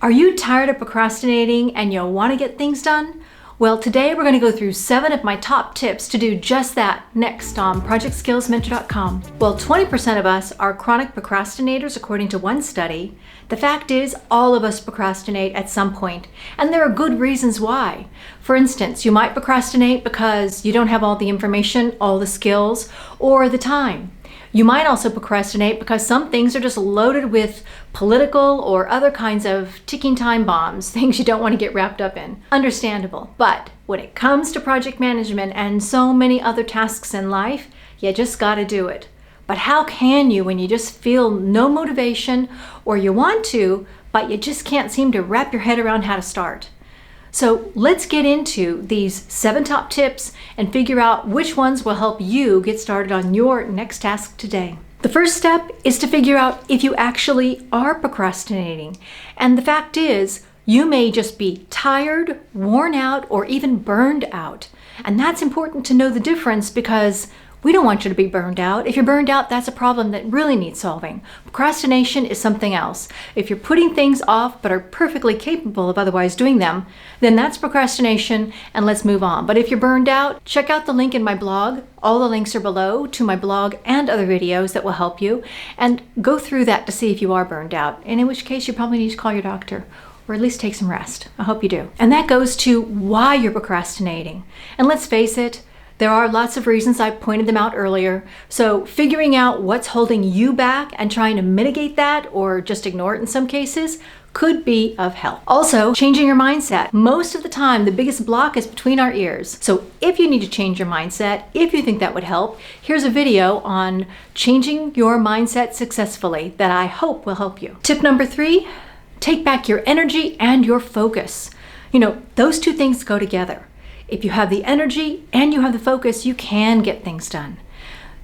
Are you tired of procrastinating and you want to get things done? Well, today we're going to go through 7 of my top tips to do just that next on ProjectSkillsMentor.com. Well, 20% of us are chronic procrastinators according to one study. The fact is, all of us procrastinate at some point, and there are good reasons why. For instance, you might procrastinate because you don't have all the information, all the skills, or the time. You might also procrastinate because some things are just loaded with political or other kinds of ticking time bombs, things you don't want to get wrapped up in. Understandable. But when it comes to project management and so many other tasks in life, you just got to do it. But how can you when you just feel no motivation, or you want to, but you just can't seem to wrap your head around how to start? So let's get into these 7 top tips and figure out which ones will help you get started on your next task today. The first step is to figure out if you actually are procrastinating. And the fact is, you may just be tired, worn out, or even burned out. And that's important to know the difference because we don't want you to be burned out. If you're burned out, that's a problem that really needs solving. Procrastination is something else. If you're putting things off but are perfectly capable of otherwise doing them, then that's procrastination, and let's move on. But if you're burned out, check out the link in my blog. All the links are below to my blog and other videos that will help you. And go through that to see if you are burned out, and in which case you probably need to call your doctor, or at least take some rest. I hope you do. And that goes to why you're procrastinating. And let's face it, there are lots of reasons. I pointed them out earlier. So figuring out what's holding you back and trying to mitigate that, or just ignore it in some cases, could be of help. Also, changing your mindset. Most of the time, the biggest block is between our ears. So if you need to change your mindset, if you think that would help, here's a video on changing your mindset successfully that I hope will help you. Tip number 3, take back your energy and your focus. Those two things go together. If you have the energy and you have the focus, you can get things done.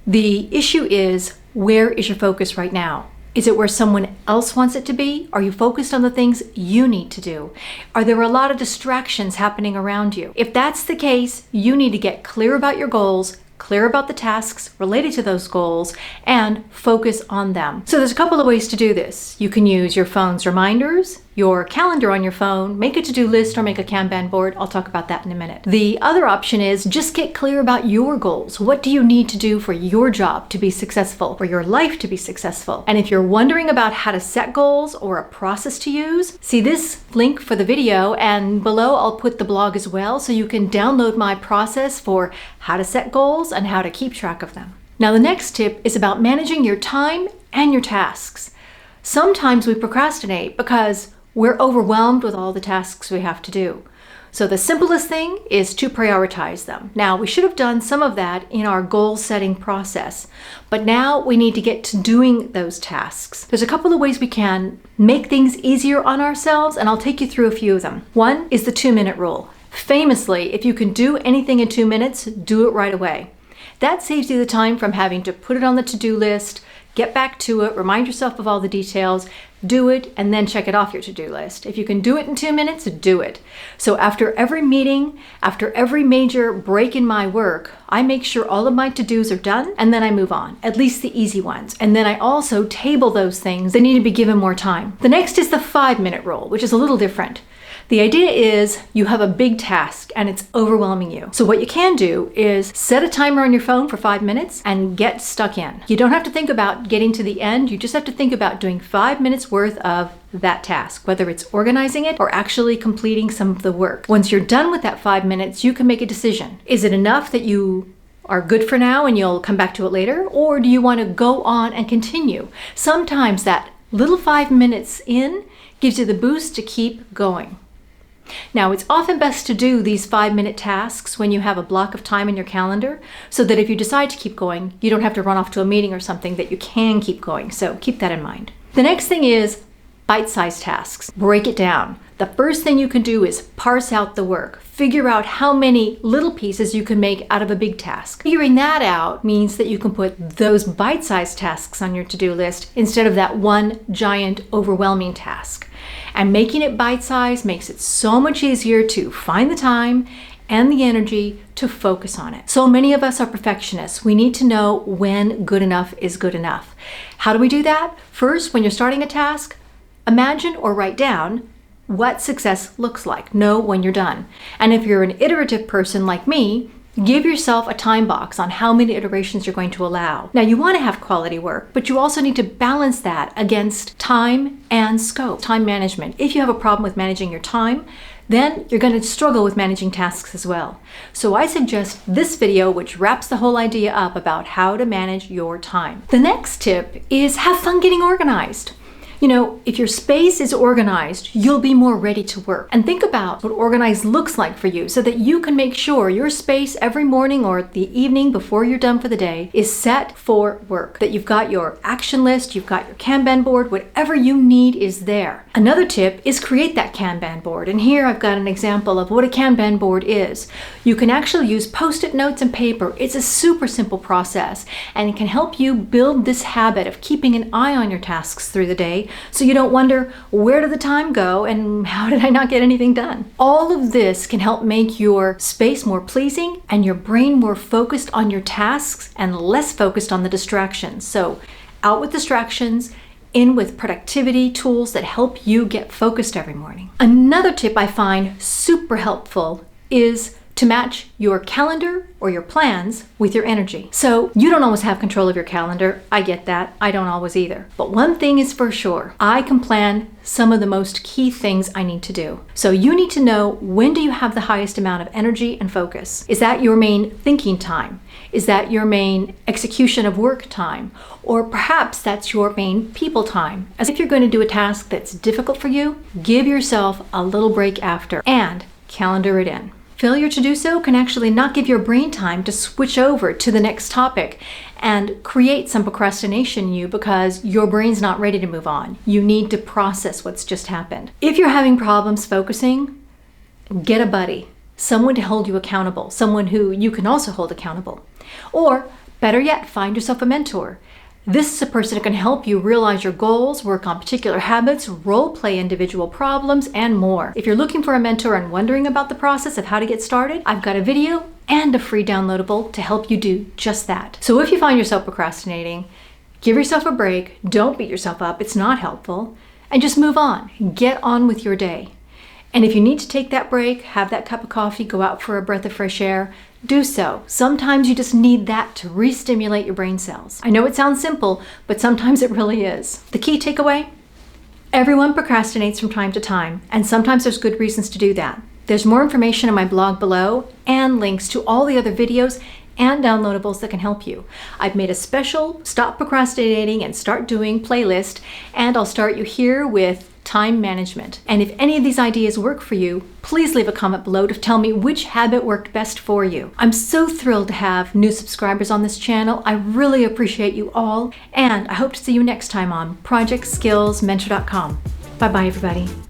The issue is, where is your focus right now? Is it where someone else wants it to be? Are you focused on the things you need to do? Are there a lot of distractions happening around you? If that's the case, you need to get clear about your goals, clear about the tasks related to those goals, and focus on them. So there's a couple of ways to do this. You can use your phone's reminders, your calendar on your phone, make a to-do list, or make a Kanban board. I'll talk about that in a minute. The other option is just get clear about your goals. What do you need to do for your job to be successful, for your life to be successful? And if you're wondering about how to set goals or a process to use, see this link for the video, and below I'll put the blog as well, so you can download my process for how to set goals and how to keep track of them. Now, the next tip is about managing your time and your tasks. Sometimes we procrastinate because we're overwhelmed with all the tasks we have to do. So the simplest thing is to prioritize them. Now, we should have done some of that in our goal setting process, but now we need to get to doing those tasks. There's a couple of ways we can make things easier on ourselves, and I'll take you through a few of them. One is the 2-minute rule. Famously, if you can do anything in 2 minutes, do it right away. That saves you the time from having to put it on the to-do list, get back to it, remind yourself of all the details, do it, and then check it off your to-do list. If you can do it in 2 minutes, do it. So after every meeting, after every major break in my work, I make sure all of my to-dos are done, and then I move on, at least the easy ones. And then I also table those things that need to be given more time. The next is the 5-minute rule, which is a little different. The idea is you have a big task and it's overwhelming you. So what you can do is set a timer on your phone for 5 minutes and get stuck in. You don't have to think about getting to the end. You just have to think about doing 5 minutes worth of that task, whether it's organizing it or actually completing some of the work. Once you're done with that 5 minutes, you can make a decision. Is it enough that you are good for now and you'll come back to it later? Or do you want to go on and continue? Sometimes that little 5 minutes in gives you the boost to keep going. Now, it's often best to do these 5-minute tasks when you have a block of time in your calendar, so that if you decide to keep going, you don't have to run off to a meeting or something, that you can keep going. So keep that in mind. The next thing is bite-sized tasks. Break it down. The first thing you can do is parse out the work. Figure out how many little pieces you can make out of a big task. Figuring that out means that you can put those bite-sized tasks on your to-do list instead of that one giant overwhelming task. And making it bite-sized makes it so much easier to find the time and the energy to focus on it. So many of us are perfectionists. We need to know when good enough is good enough. How do we do that? First, when you're starting a task, imagine or write down what success looks like. Know when you're done. And if you're an iterative person like me, give yourself a time box on how many iterations you're going to allow. Now, you want to have quality work, but you also need to balance that against time and scope, time management. If you have a problem with managing your time, then you're going to struggle with managing tasks as well. So I suggest this video, which wraps the whole idea up about how to manage your time. The next tip is have fun getting organized. You know, if your space is organized, you'll be more ready to work. And think about what organized looks like for you so that you can make sure your space every morning or the evening before you're done for the day is set for work. That you've got your action list, you've got your Kanban board, whatever you need is there. Another tip is create that Kanban board. And here I've got an example of what a Kanban board is. You can actually use Post-it notes and paper. It's a super simple process, and it can help you build this habit of keeping an eye on your tasks through the day, so you don't wonder, where did the time go and how did I not get anything done? All of this can help make your space more pleasing and your brain more focused on your tasks and less focused on the distractions. So out with distractions, in with productivity tools that help you get focused every morning. Another tip I find super helpful is to match your calendar or your plans with your energy. So you don't always have control of your calendar. I get that. I don't always either. But one thing is for sure, I can plan some of the most key things I need to do. So you need to know, when do you have the highest amount of energy and focus? Is that your main thinking time? Is that your main execution of work time? Or perhaps that's your main people time. As if you're going to do a task that's difficult for you, give yourself a little break after and calendar it in. Failure to do so can actually not give your brain time to switch over to the next topic and create some procrastination in you because your brain's not ready to move on. You need to process what's just happened. If you're having problems focusing, get a buddy, someone to hold you accountable, someone who you can also hold accountable. Or better yet, find yourself a mentor. This is a person who can help you realize your goals, work on particular habits, role play individual problems, and more. If you're looking for a mentor and wondering about the process of how to get started, I've got a video and a free downloadable to help you do just that. So if you find yourself procrastinating, give yourself a break, don't beat yourself up, it's not helpful, and just move on. Get on with your day. And if you need to take that break, have that cup of coffee, go out for a breath of fresh air, do so. Sometimes you just need that to re-stimulate your brain cells. I know it sounds simple, but sometimes it really is. The key takeaway? Everyone procrastinates from time to time, and sometimes there's good reasons to do that. There's more information on my blog below and links to all the other videos and downloadables that can help you. I've made a special Stop Procrastinating and Start Doing playlist, and I'll start you here with time management. And if any of these ideas work for you, please leave a comment below to tell me which habit worked best for you. I'm so thrilled to have new subscribers on this channel. I really appreciate you all, and I hope to see you next time on ProjectSkillsMentor.com. Bye-bye, everybody.